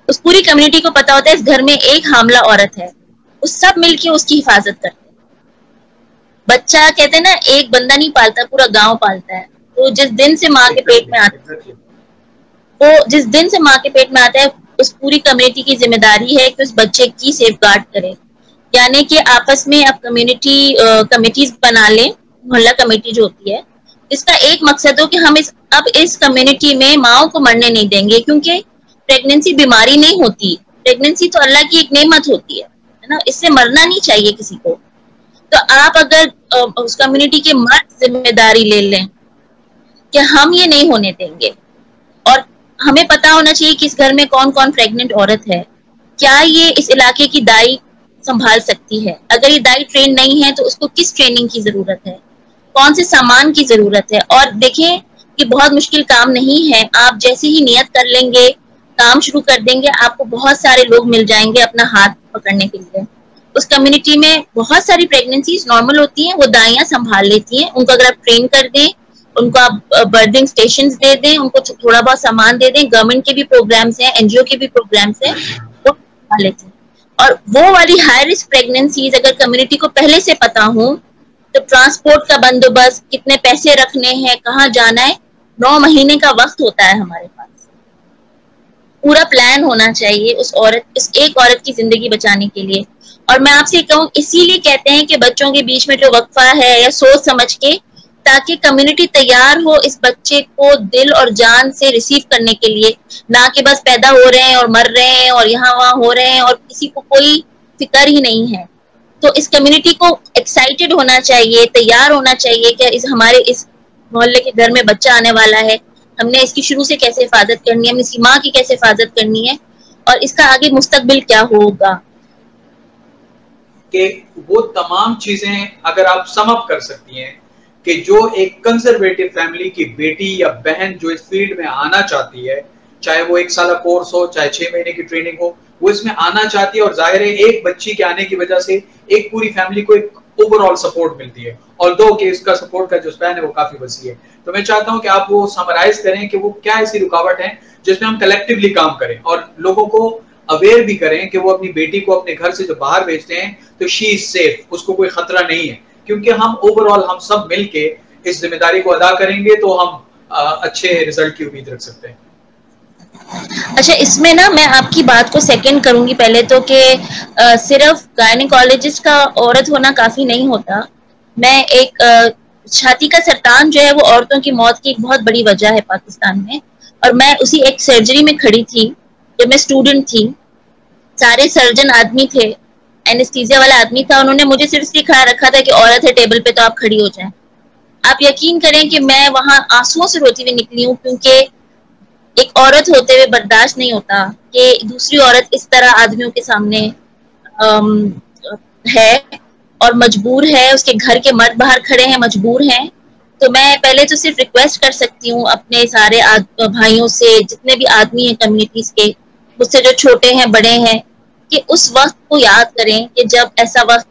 उस पूरी कम्युनिटी को पता होता है इस घर में एक हामला औरत है, वो सब मिलके उसकी हिफाजत करते हैं। बच्चा कहते हैं ना, एक बंदा नहीं पालता पूरा गांव पालता है। तो जिस दिन से माँ के पेट में आता है उस पूरी कम्युनिटी की जिम्मेदारी है कि उस बच्चे की सेफगार्ड करे। यानी कि आपस में आप कमेटीज बना लें, मोहल्ला कमेटी जो होती है, इसका एक मकसद हो कि हम इस कम्युनिटी में माओ को मरने नहीं देंगे, क्योंकि प्रेगनेंसी बीमारी नहीं होती, प्रेगनेंसी तो अल्लाह की एक नेमत होती है ना, इससे मरना नहीं चाहिए किसी को। तो आप अगर उस कम्युनिटी के मर्द जिम्मेदारी ले लें कि हम ये नहीं होने देंगे, और हमें पता होना चाहिए कि इस घर में कौन कौन प्रेग्नेंट औरत है, क्या ये इस इलाके की दाई संभाल सकती है, अगर ये दाई ट्रेन नहीं है तो उसको किस ट्रेनिंग की जरूरत है, कौन से सामान की जरूरत है। और देखें कि बहुत मुश्किल काम नहीं है, आप जैसे ही नियत कर लेंगे, काम शुरू कर देंगे, आपको बहुत सारे लोग मिल जाएंगे अपना हाथ पकड़ने के लिए। उस कम्युनिटी में बहुत सारी प्रेगनेंसीज नॉर्मल होती हैं, वो दाइयां संभाल लेती हैं, उनको अगर आप ट्रेन कर दें, उनको आप बर्थिंग स्टेशंस दे दें, उनको थोड़ा बहुत सामान दे दें, गवर्नमेंट के भी प्रोग्राम्स हैं, एनजीओ के भी प्रोग्राम्स हैं, वो संभाल लेते हैं। और वो वाली हाई रिस्क प्रेगनेंसीज अगर कम्युनिटी को पहले से पता हो तो ट्रांसपोर्ट का बंदोबस्त, कितने पैसे रखने हैं, कहाँ जाना है, 9 महीने का वक्त होता है हमारे पास, पूरा प्लान होना चाहिए उस एक औरत की जिंदगी बचाने के लिए। और मैं आपसे कहूँ, इसीलिए कहते हैं कि बच्चों के बीच में जो वक्फा है या सोच समझ के, ताकि कम्युनिटी तैयार हो इस बच्चे को दिल और जान से रिसीव करने के लिए, ना कि बस पैदा हो रहे हैं और मर रहे हैं और यहाँ वहाँ हो रहे हैं और किसी को कोई फिक्र ही नहीं है। तो इस कम्युनिटी को एक्साइटेड होना चाहिए, तैयार होना चाहिए कि हमारे इस मोहल्ले के घर में बच्चा आने वाला है, हमने इसकी शुरू से कैसे हिफाजत करनी है, हमने इसकी माँ की कैसे हिफाजत करनी है और इसका आगे मुस्तकबिल क्या होगा। कि वो तमाम चीजें अगर आप सम अप कर सकती हैं कि जो एक कंजर्वेटिव फैमिली की बेटी या बहन जो इस फील्ड में आना चाहती है, चाहे वो 1 साल कोर्स हो, चाहे 6 महीने की ट्रेनिंग हो, वो इसमें आना चाहती है, और जाहिर है एक बच्ची के आने की वजह से एक पूरी फैमिली को एक ओवरऑल सपोर्ट मिलती है, और दो कि इसका सपोर्ट का जो स्पैन है वो काफी वसी है। तो मैं चाहता हूं कि आप वो समराइज करें कि वो क्या ऐसी रुकावट है जिसमें हम कलेक्टिवली काम करें और लोगों को अवेयर भी करें कि वो अपनी बेटी को अपने घर से जो बाहर भेजते हैं तो शी इज सेफ, उसको कोई खतरा नहीं है, क्योंकि हम ओवरऑल हम सब मिलके इस जिम्मेदारी को अदा करेंगे तो हम अच्छे रिजल्ट की उम्मीद रख सकते हैं। अच्छा, इसमें ना मैं आपकी बात को सेकंड करूंगी पहले तो कि सिर्फ गायनेकोलॉजिस्ट का औरत होना काफी नहीं होता। मैं एक छाती का सरतान जो है वो औरतों की मौत की एक बहुत बड़ी वजह है पाकिस्तान में, और मैं उसी एक सर्जरी में खड़ी थी जब मैं स्टूडेंट थी। सारे सर्जन आदमी थे, एनेस्थीसिया वाला आदमी था, उन्होंने मुझे सिर्फ इसलिए खड़ा रखा था कि औरत है टेबल पे तो आप खड़ी हो जाएं। आप यकीन करें कि मैं वहां आंसुओं से रोती हुई निकली हूँ, क्योंकि एक औरत होते हुए बर्दाश्त नहीं होता कि दूसरी औरत इस तरह आदमियों के सामने अम, है और मजबूर है, उसके घर के मर्द बाहर खड़े हैं मजबूर हैं। तो मैं पहले तो सिर्फ रिक्वेस्ट कर सकती हूँ अपने सारे भाइयों से, जितने भी आदमी हैं कम्युनिटीज के, मुझसे जो छोटे हैं बड़े हैं, कि उस वक्त को याद करें कि जब ऐसा वक्त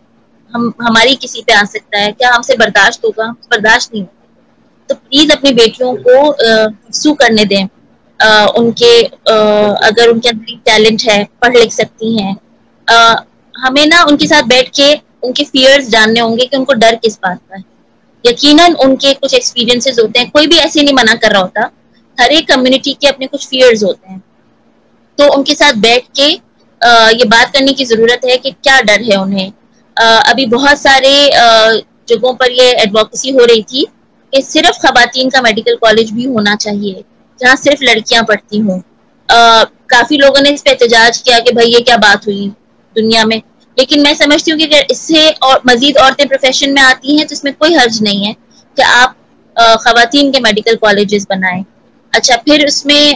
हम हमारी किसी पे आ सकता है। क्या हमसे बर्दाश्त होगा? बर्दाश्त नहीं होगा। तो प्लीज अपनी बेटियों को सू करने दें। उनके अगर उनके अंदर टैलेंट है, पढ़ लिख सकती हैं। हमें ना उनके साथ बैठ के उनके फियर्स जानने होंगे कि उनको डर किस बात का है। यकीनन उनके कुछ एक्सपीरियंसेस होते हैं, कोई भी ऐसे नहीं मना कर रहा होता, हर एक कम्युनिटी के अपने कुछ फियर्स होते हैं। तो उनके साथ बैठ के ये बात करने की जरूरत है कि क्या डर है उन्हें। अभी बहुत सारे जगहों पर ये एडवोकेसी हो रही थी कि सिर्फ खवातीन का मेडिकल कॉलेज भी होना चाहिए जहाँ सिर्फ लड़कियां पढ़ती हों। काफी लोगों ने इस पे एहतजाज किया कि भाई ये क्या बात हुई दुनिया में, लेकिन मैं समझती हूँ कि अगर इससे और मजीद औरतें प्रोफेशन में आती हैं तो इसमें कोई हर्ज नहीं है कि आप खवातीन के मेडिकल कॉलेजेस बनाएं। अच्छा, फिर उसमें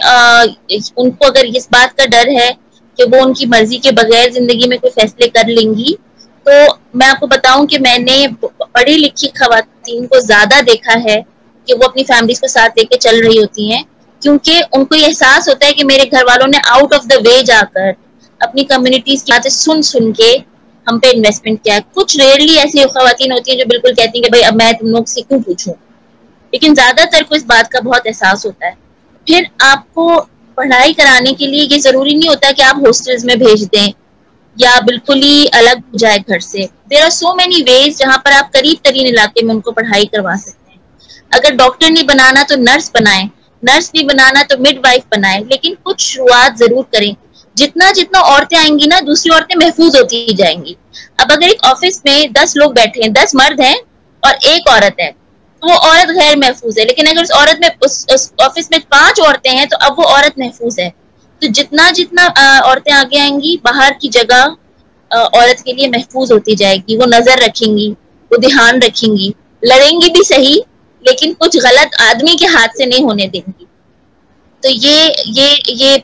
उनको अगर इस बात का डर है कि वो उनकी मर्जी के बगैर जिंदगी में कोई फैसले कर लेंगी, तो मैं आपको बताऊं कि मैंने पढ़ी लिखी खवातीन को ज्यादा देखा है कि वो अपनी फैमिलीज को साथ लेके चल रही होती हैं, क्योंकि उनको ये एहसास होता है कि मेरे घर वालों ने आउट ऑफ द वे जाकर अपनी कम्युनिटीज की बातें सुन सुन के हम पे इन्वेस्टमेंट किया है। कुछ रेयरली ऐसी खवातीन होती है जो बिल्कुल कहती है कि भाई अब मैं तुम लोग से क्यों पूछूं, लेकिन ज्यादातर को इस बात का बहुत एहसास होता है। फिर आपको पढ़ाई कराने के लिए ये जरूरी नहीं होता कि आप हॉस्टल्स में भेज दें या बिल्कुल ही अलग हो जाए घर से। There are so many ways जहां पर आप करीब तरीन इलाके में उनको पढ़ाई करवा सकते हैं। अगर डॉक्टर नहीं बनाना तो नर्स बनाएं, नर्स नहीं बनाना तो मिडवाइफ बनाएं, लेकिन कुछ शुरुआत जरूर करें। जितना जितना औरतें आएंगी ना, दूसरी औरतें महफूज होती जाएंगी। अब अगर एक ऑफिस में 10 लोग बैठे हैं, 10 मर्द हैं और एक औरत है, तो वो औरत गैर महफूज है। लेकिन अगर उस औरत में उस ऑफिस में 5 औरतें हैं तो अब वो औरत महफूज है। तो जितना जितना औरतें आगे आएंगी, बाहर की जगह औरत के लिए महफूज होती जाएगी। वो नजर रखेंगी, वो ध्यान रखेंगी, लड़ेंगी भी सही, लेकिन कुछ गलत आदमी के हाथ से नहीं होने देंगी। तो ये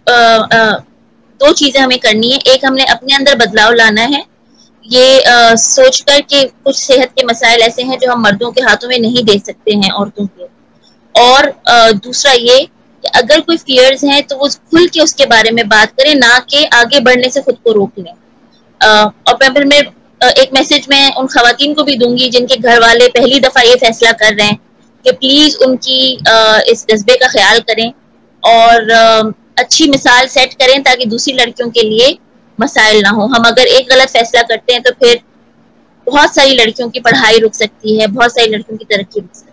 2 चीजें हमें करनी है। एक, हमने अपने अंदर बदलाव लाना है, ये सोचकर कि कुछ सेहत के मसाइल ऐसे हैं जो हम मर्दों के हाथों में नहीं दे सकते हैं औरतों के। और दूसरा ये कि अगर कोई फियर्स हैं तो वो खुल के उसके बारे में बात करें, ना कि आगे बढ़ने से खुद को रोक लें। और फिर मैं एक मैसेज मैं उन खवातीन को भी दूंगी जिनके घर वाले पहली दफा ये फैसला कर रहे हैं कि प्लीज उनकी इस जज्बे का ख्याल करें और अच्छी मिसाल सेट करें ताकि दूसरी लड़कियों के लिए मसाइल ना हो। हम अगर एक गलत फैसला करते हैं तो फिर बहुत सारी लड़कियों की पढ़ाई रुक सकती है, बहुत सारी लड़कियों की तरक्की रुक सकती है।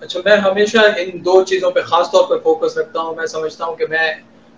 अच्छा, मैं हमेशा इन 2 चीजों पे खास तौर पर फोकस रखता हूँ। मैं समझता हूँ कि मैं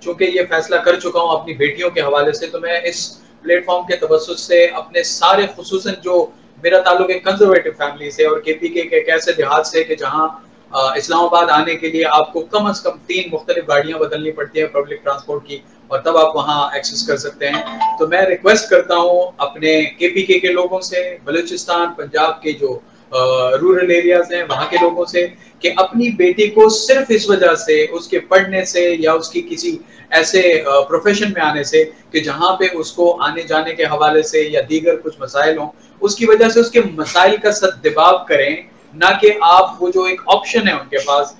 चूंकि ये फैसला कर चुका हूँ अपनी बेटियों के हवाले से, तो मैं इस प्लेटफॉर्म के तवज्जुह से अपने सारे, खुसूसन जो मेरा ताल्लुक एक कंजर्वेटिव फैमिली से और केपीके के एक ऐसे देहात से कि जहाँ इस्लामाबाद आने के लिए आपको कम से कम 3 मुख्तलिफ गाड़ियां बदलनी पड़ती है पब्लिक ट्रांसपोर्ट की, और तब आप वहाँ एक्सेस कर सकते हैं। तो मैं रिक्वेस्ट करता हूँ अपने केपीके के लोगों से, बलूचिस्तान पंजाब के जो रूरल एरियाज हैं वहाँ के लोगों से, कि अपनी बेटी को सिर्फ इस वजह से, उसके पढ़ने से या उसकी किसी ऐसे प्रोफेशन में आने से कि जहाँ पे उसको आने जाने के हवाले से या दीगर कुछ मसाइल हों, उसकी वजह से उसके मसाइल का सद्दिबाब करें, ना कि आप वो जो एक ऑप्शन है उनके पास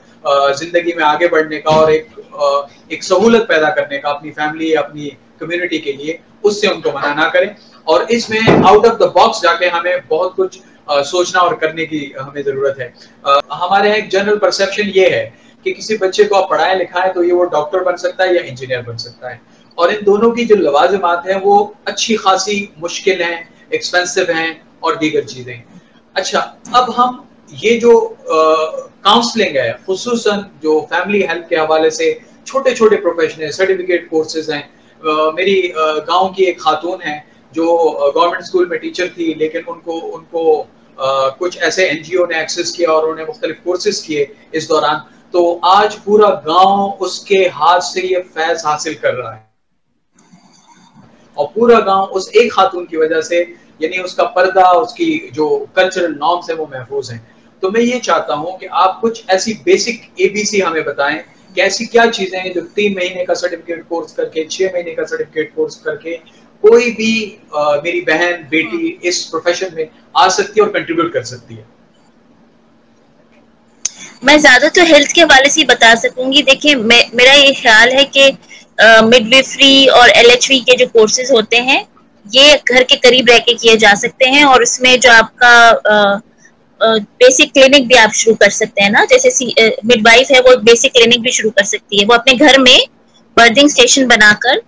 जिंदगी में आगे बढ़ने का और एक सहूलत पैदा करने का अपनी फैमिली या अपनी कम्युनिटी के लिए, उससे उनको मना ना करें। और इसमें आउट ऑफ द बॉक्स जाके हमें बहुत कुछ सोचना और करने की हमें जरूरत है। हमारे यहाँ एक जनरल परसेप्शन ये है कि किसी बच्चे को आप पढ़ाएं लिखाएं तो ये वो डॉक्टर बन सकता है या इंजीनियर बन सकता है, और इन दोनों की जो लवाजिमात हैं वो अच्छी खासी मुश्किल हैं, एक्सपेंसिव हैं और दीगर चीजें। अच्छा, अब हम ये जो काउंसलिंग है, खुसूसन जो फैमिली हेल्थ के हवाले से छोटे छोटे प्रोफेशन है, सर्टिफिकेट कोर्सेज हैं। मेरी गांव की एक खातून है जो गवर्नमेंट स्कूल में टीचर थी, लेकिन उनको उनको कुछ ऐसे एनजीओ ने एक्सेस किया और उन्होंने मुख्तलिफ कोर्सेज किए इस दौरान, तो आज पूरा गांव उसके हाथ से ये फैज हासिल कर रहा है और पूरा गांव उस एक खातून की वजह से, यानी उसका पर्दा, उसकी जो कल्चरल नॉर्म्स है वो महफूज हैं। तो मैं ये चाहता हूं कि आप कुछ ऐसी बेसिक एबीसी हमें बताएं कि ऐसी क्या चीजें हैं जो 3 महीने का सर्टिफिकेट कोर्स करके, 6 महीने का सर्टिफिकेट कोर्स करके कोई भी मेरी बहन बेटी इस प्रोफेशन में आ सकती है और कंट्रीब्यूट कर सकती है। मैं ज्यादा तो हेल्थ के हवाले से बता सकूंगी। देखिए, मेरा ये ख्याल है कि मिडविफरी और एलएचवी के जो कोर्सेज होते हैं ये घर के करीब रह के किए जा सकते हैं, और उसमें जो आपका बेसिक क्लिनिक भी आप शुरू कर सकते हैं ना, जैसे मिडवाइफ है वो बेसिक क्लिनिक भी शुरू कर सकती है, वो अपने घर में बर्थिंग स्टेशन बनाकर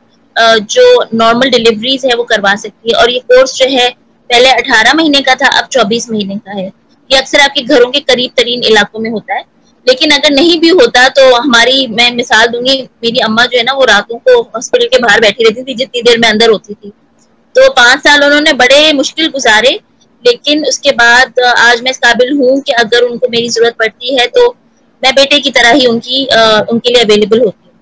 जो नॉर्मल डिलीवरीज है वो करवा सकती है। और ये कोर्स जो है पहले 18 महीने का था, अब 24 महीने का है। ये अक्सर आपके घरों के करीब तरीन इलाकों में होता है, लेकिन अगर नहीं भी होता तो मैं मिसाल दूंगी, मेरी अम्मा जो है ना वो रातों को हॉस्पिटल के बाहर बैठी रहती थी जितनी देर में अंदर होती थी। तो 5 साल उन्होंने बड़े मुश्किल गुजारे, लेकिन उसके बाद आज मैं इस काबिल हूँ कि अगर उनको मेरी जरूरत पड़ती है तो मैं बेटे की तरह ही उनके लिए अवेलेबल होती हूँ।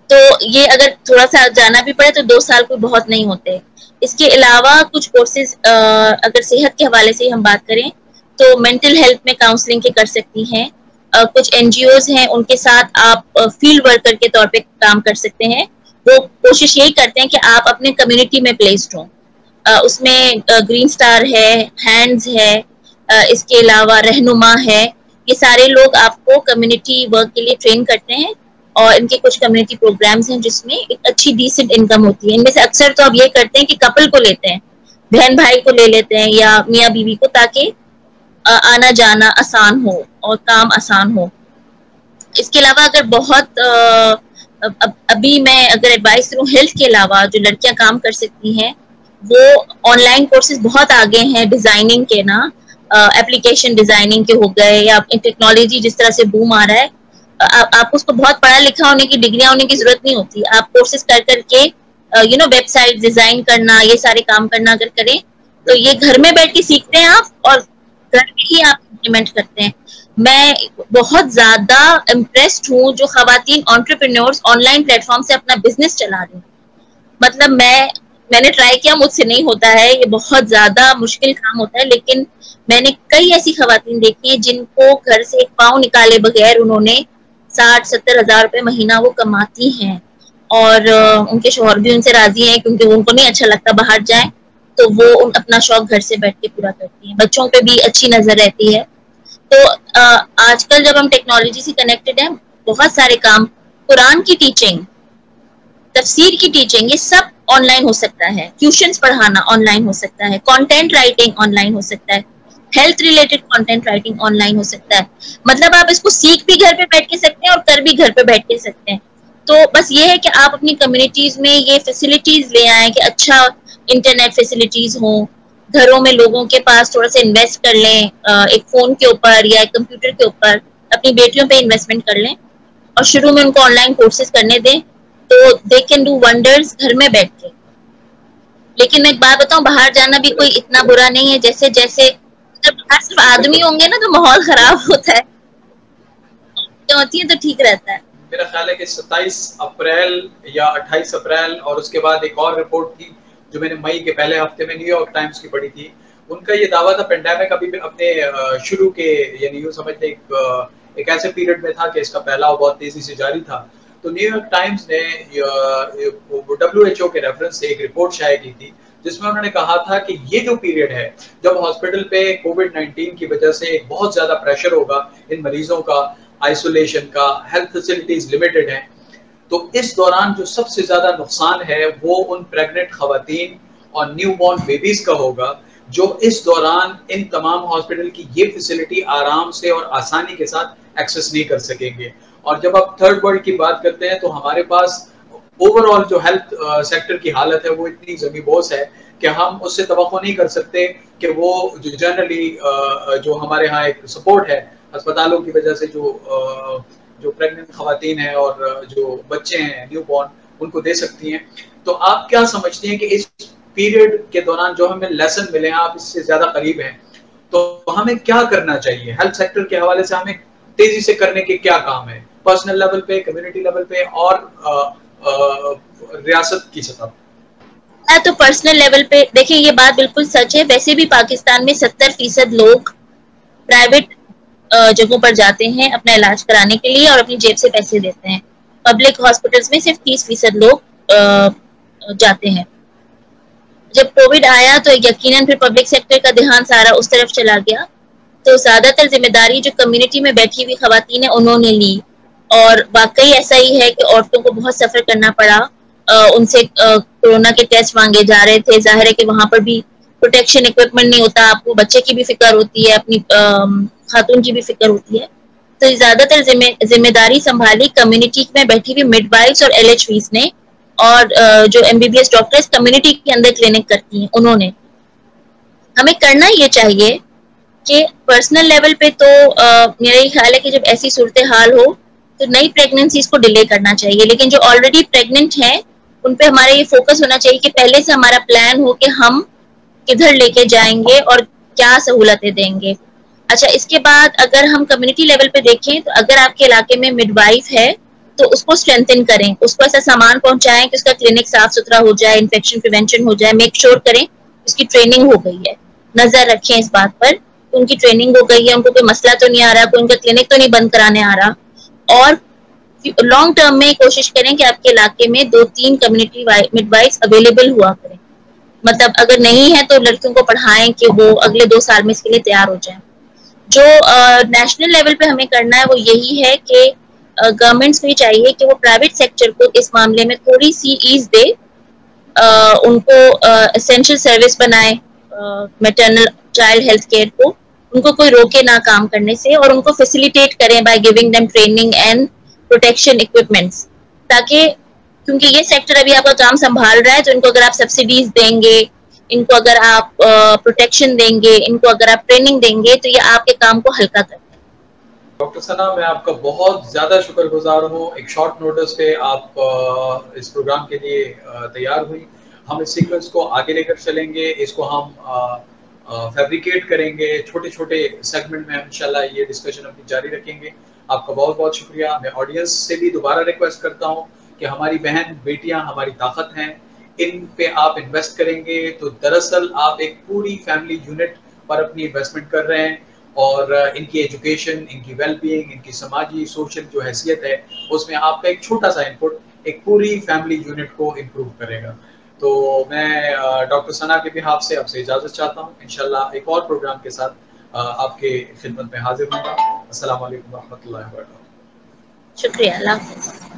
तो ये अगर थोड़ा सा जाना भी पड़े तो 2 साल कोई बहुत नहीं होते। इसके अलावा कुछ कोर्सेज अगर सेहत के हवाले से हम बात करें तो मेंटल हेल्थ में काउंसलिंग के कर सकती हैं। कुछ एनजीओज हैं, उनके साथ आप फील्ड वर्कर के तौर पे काम कर सकते हैं। वो कोशिश यही करते हैं कि आप अपने कम्युनिटी में प्लेस्ड हों। उसमें ग्रीन स्टार है, हैंड्स है, इसके अलावा रहनुमा है। ये सारे लोग आपको कम्युनिटी वर्क के लिए ट्रेन करते हैं और इनके कुछ कम्युनिटी प्रोग्राम्स हैं जिसमें एक अच्छी डिसेंट इनकम होती है। इनमें से अक्सर तो अब ये करते हैं कि कपल को लेते हैं, बहन भाई को ले लेते हैं या मियाँ बीवी को, ताकि आना जाना आसान हो और काम आसान हो। इसके अलावा अगर बहुत अभी मैं अगर एडवाइस करूँ, हेल्थ के अलावा जो लड़कियां काम कर सकती हैं वो ऑनलाइन कोर्सेज बहुत आगे हैं डिजाइनिंग के ना, एप्लीकेशन डिजाइनिंग के हो गए, या टेक्नोलॉजी जिस तरह से बूम आ रहा है, आपको उसको बहुत पढ़ा लिखा होने की, डिग्रियां होने की जरूरत नहीं होती। आप कोर्सेज कर करके वेबसाइट डिजाइन करना, ये सारे काम करना अगर करें तो ये घर में बैठ के सीखते हैं आप, और घर में ही आप इम्प्लीमेंट करते हैं। मैं बहुत ज्यादा इम्प्रेस्ड हूँ जो खवातीन एंटरप्रेन्योर्स ऑनलाइन प्लेटफॉर्म से अपना बिजनेस चला रही हैं। मतलब मैंने ट्राई किया, मुझसे नहीं होता है, ये बहुत ज्यादा मुश्किल काम होता है, लेकिन मैंने कई ऐसी खवातीन देखी हैं जिनको घर से एक पाँव निकाले बगैर उन्होंने 60-70 हजार रुपए महीना वो कमाती हैं, और उनके शौहर भी उनसे राजी हैं क्योंकि उनको नहीं अच्छा लगता बाहर जाए, तो वो अपना शौक घर से बैठ के पूरा करती हैं। बच्चों पे भी अच्छी नजर रहती है। तो आजकल जब हम टेक्नोलॉजी से कनेक्टेड हैं, बहुत सारे काम, कुरान की टीचिंग, तफसीर की टीचिंग, ये सब ऑनलाइन हो सकता है। ट्यूशंस पढ़ाना ऑनलाइन हो सकता है, कंटेंट राइटिंग ऑनलाइन हो सकता है, health related content writing online हो सकता है। मतलब आप इसको सीख भी घर पे बैठ के सकते हैं और कर भी घर पे बैठ के सकते हैं। तो बस ये है कि आप अपनी कम्युनिटीज में ये फैसिलिटीज ले आए कि अच्छा इंटरनेट फैसिलिटीज हो, घरों में लोगों के पास थोड़ा सा इन्वेस्ट कर लें, एक फोन के ऊपर या एक कंप्यूटर के ऊपर अपनी बेटियों पे इन्वेस्टमेंट कर लें और शुरू में उनको ऑनलाइन कोर्सेज करने दें, तो दे कैन डू वंडर्स घर में बैठ के। लेकिन मैं एक बात बताऊं, बाहर जाना भी कोई इतना बुरा नहीं है। जैसे जैसे जब बाहर सिर्फ आदमी होंगे ना तो माहौल खराब होता है, तो होती है तो ठीक रहता है। मेरा ख्याल है कि 27 अप्रैल या 28 अप्रैल, और उसके बाद एक और रिपोर्ट थी जो मैंने मई के पहले हफ्ते में न्यूयॉर्क टाइम्स की पढ़ी थी। उनका ये दावा था पेंडेमिक अभी अपने शुरू के, यानी यूं समझते एक ऐसे पीरियड में था कि इसका फैलाव बहुत तेजी से जारी था। तो न्यूयॉर्क टाइम्स ने WHO के रेफरेंस से एक रिपोर्ट शाया की थी जिसमें उन्होंने कहा था कि ये जो पीरियड है जब हॉस्पिटल पे कोविड-19 की वजह से बहुत ज्यादा प्रेशर होगा इन मरीजों का, आइसोलेशन का, हेल्थ फैसिलिटीज लिमिटेड हैं, तो इस दौरान जो सबसे ज्यादा नुकसान है वो उन प्रेग्नेंट खवातीन और न्यूबॉर्न बेबीज का होगा, जो इस दौरान इन तमाम हॉस्पिटल की ये फैसिलिटी आराम से और आसानी के साथ एक्सेस नहीं कर सकेंगे। और जब आप थर्ड वर्ल्ड की बात करते हैं तो हमारे पास ओवरऑल जो हेल्थ सेक्टर की हालत है वो इतनी ज़मीबोस है कि हम उससे तवक्को नहीं कर सकते कि वो जो जनरली जो हमारे यहाँ एक सपोर्ट है अस्पतालों की वजह से, जो प्रेग्नेंट खवातीन हैं और जो बच्चे हैं न्यू बॉर्न, उनको दे सकती हैं। तो आप क्या समझती हैं कि इस पीरियड के दौरान जो हमें लेसन मिले, आप इससे ज्यादा करीब हैं, तो हमें क्या करना चाहिए? हेल्थ सेक्टर के हवाले से हमें तेजी से करने के क्या काम है, पर्सनल लेवल पे, कम्युनिटी लेवल पे और रियासत की सतह पे? तो पर्सनल लेवल पे देखिए, ये बात बिल्कुल सच है। वैसे भी पाकिस्तान में 70% लोग प्राइवेट जगहों पर जाते हैं अपना इलाज कराने के लिए और अपनी जेब से पैसे देते हैं। पब्लिक हॉस्पिटल्स में सिर्फ 30% लोग जाते हैं। जब कोविड आया तो यकीनन फिर पब्लिक सेक्टर का ध्यान सारा उस तरफ चला गया, तो ज्यादातर जिम्मेदारी जो कम्युनिटी में बैठी हुई खवातीन है उन्होंने ली। और वाकई ऐसा ही है कि औरतों को बहुत सफर करना पड़ा। उनसे कोरोना के टेस्ट मांगे जा रहे थे। जाहिर है कि वहां पर भी प्रोटेक्शन इक्विपमेंट नहीं होता, आपको बच्चे की भी फिक्र होती है, अपनी खातून की भी फिक्र होती है। तो ज्यादातर जिम्मेदारी संभाली कम्युनिटी में बैठी हुई मिडवाइफ्स और LHVs ने, और जो MBBS डॉक्टर्स कम्युनिटी के अंदर क्लिनिक करती हैं उन्होंने। हमें करना ये चाहिए कि पर्सनल लेवल पे तो मेरा ये ख्याल है कि जब ऐसी सूरत हाल हो तो नई प्रेगनेंसीज को डिले करना चाहिए, लेकिन जो ऑलरेडी प्रेग्नेंट हैं उन पे हमारा ये फोकस होना चाहिए कि पहले से हमारा प्लान हो कि हम किधर लेके जाएंगे और क्या सहूलतें देंगे। अच्छा, इसके बाद अगर हम कम्युनिटी लेवल पे देखें तो अगर आपके इलाके में मिडवाइफ है तो उसको स्ट्रेंथन करें, उसको ऐसा सामान पहुंचाएं कि उसका क्लिनिक साफ सुथरा हो जाए, इन्फेक्शन प्रिवेंशन हो जाए, मेक श्योर करें उसकी ट्रेनिंग हो गई है, नजर रखें इस बात पर उनकी ट्रेनिंग हो गई है, उनको कोई मसला तो नहीं आ रहा, कोई उनका क्लिनिक तो नहीं बंद कराने आ रहा। और लॉन्ग टर्म में कोशिश करें कि आपके इलाके में 2-3 कम्युनिटी मिडवाइफ्स अवेलेबल हुआ करें। मतलब अगर नहीं है तो लड़कियों को पढ़ाएं कि वो अगले 2 साल में इसके लिए तैयार हो जाए। जो नेशनल लेवल पे हमें करना है वो यही है कि गवर्नमेंट्स को ये चाहिए कि वो प्राइवेट सेक्टर को इस मामले में थोड़ी सी ईज दे, उनको एसेंशियल सर्विस बनाए मैटरनल चाइल्ड हेल्थ केयर को, उनको कोई रोके ना काम करने से, और उनको फैसिलिटेट करें by giving them training and protection equipments, ताकि क्योंकि ये सेक्टर अभी आपका काम संभाल रहा है, तो इनको अगर आप सब्सिडीज देंगे, इनको अगर आप प्रोटेक्शन देंगे, इनको अगर आप ट्रेनिंग देंगे, तो ये आपके काम को हल्का करता है। डॉक्टर सना, मैं आपका बहुत ज्यादा शुक्रगुजार हूँ। एक शॉर्ट नोटिस पे आप इस प्रोग्राम के लिए तैयार हुई। हम इस सीक्वेंस को आगे लेकर चलेंगे, इसको हम फैब्रिकेट करेंगे, छोटे छोटे सेगमेंट में इंशाल्लाह ये डिस्कशन अपनी जारी रखेंगे। आपका बहुत बहुत शुक्रिया। मैं ऑडियंस से भी दोबारा रिक्वेस्ट करता हूँ कि हमारी बहन बेटियां हमारी ताकत हैं, इन पे आप इन्वेस्ट करेंगे तो दरअसल आप एक पूरी फैमिली यूनिट पर अपनी इन्वेस्टमेंट कर रहे हैं, और इनकी एजुकेशन, इनकी वेलबींग, इनकी समाजी सोशल जो हैसियत है, उसमें आपका एक छोटा सा इनपुट एक पूरी फैमिली यूनिट को इम्प्रूव करेगा। तो मैं डॉक्टर सना के बिहाफ से आपसे इजाजत चाहता हूँ। इंशाल्लाह एक और प्रोग्राम के साथ आपके खिदमत में हाजिर होगा। अस्सलाम वालेकुम रहमतुल्लाहि व बरकातहू। शुक्रिया, अल्लाह हाफ़िज़।